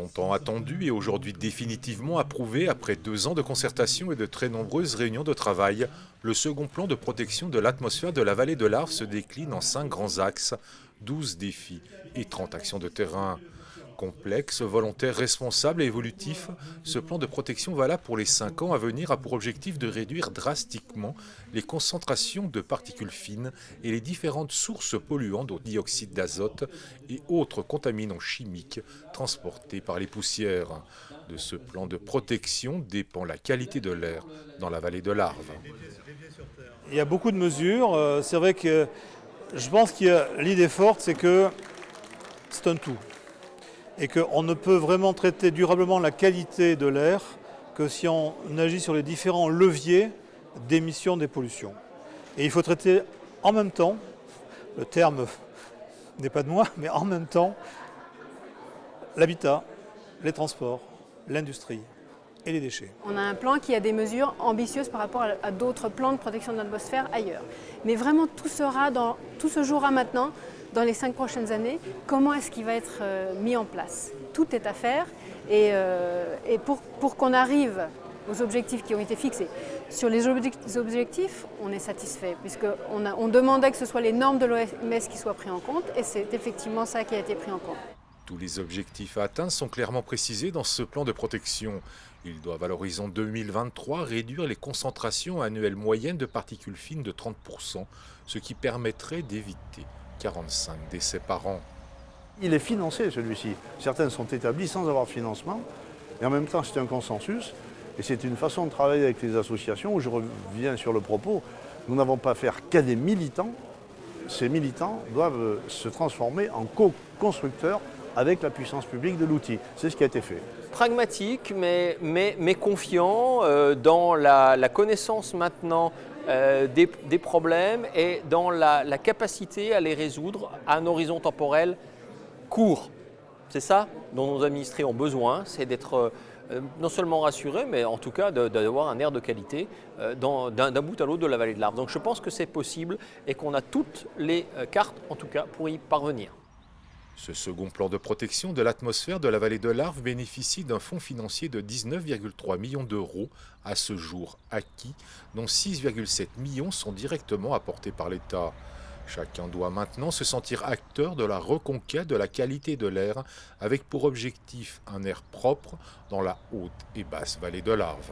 Longtemps attendu et aujourd'hui définitivement approuvé après 2 ans de concertation et de très nombreuses réunions de travail, le second plan de protection de l'atmosphère de la vallée de l'Arve se décline en 5 grands axes, 12 défis et 30 actions de terrain. Complexe, volontaire, responsable et évolutif, ce plan de protection valable pour les 5 ans à venir a pour objectif de réduire drastiquement les concentrations de particules fines et les différentes sources polluantes au dioxyde d'azote et autres contaminants chimiques transportés par les poussières. De ce plan de protection dépend la qualité de l'air dans la vallée de l'Arve. Il y a beaucoup de mesures. C'est vrai que je pense qu'il y a l'idée forte, c'est que c'est un tout. Et qu'on ne peut vraiment traiter durablement la qualité de l'air que si on agit sur les différents leviers d'émission des pollutions. Et il faut traiter en même temps, le terme n'est pas de moi, mais en même temps, l'habitat, les transports, l'industrie et les déchets. On a un plan qui a des mesures ambitieuses par rapport à d'autres plans de protection de l'atmosphère ailleurs. Mais vraiment, tout se jouera maintenant, dans les 5 prochaines années, comment est-ce qu'il va être mis en place. Tout est à faire et pour qu'on arrive aux objectifs qui ont été fixés. Sur les objectifs, on est satisfait puisqu'on demandait que ce soit les normes de l'OMS qui soient prises en compte et c'est effectivement ça qui a été pris en compte. Tous les objectifs à atteindre sont clairement précisés dans ce plan de protection. Ils doivent à l'horizon 2023 réduire les concentrations annuelles moyennes de particules fines de 30%, ce qui permettrait d'éviter 45 décès par an. Il est financé celui-ci. Certains sont établis sans avoir de financement. Et en même temps, c'est un consensus. Et c'est une façon de travailler avec les associations où je reviens sur le propos. Nous n'avons pas affaire qu'à des militants. Ces militants doivent se transformer en co-constructeurs avec la puissance publique de l'outil. C'est ce qui a été fait. Pragmatique, mais confiant dans la connaissance maintenant des problèmes et dans la capacité à les résoudre à un horizon temporel court. C'est ça dont nos administrés ont besoin, c'est d'être non seulement rassurés, mais en tout cas d'avoir un air de qualité d'un bout à l'autre de la vallée de l'Arve. Donc je pense que c'est possible et qu'on a toutes les cartes, en tout cas, pour y parvenir. Ce second plan de protection de l'atmosphère de la vallée de l'Arve bénéficie d'un fonds financier de 19,3 millions d'euros à ce jour acquis, dont 6,7 millions sont directement apportés par l'État. Chacun doit maintenant se sentir acteur de la reconquête de la qualité de l'air avec pour objectif un air propre dans la haute et basse vallée de l'Arve.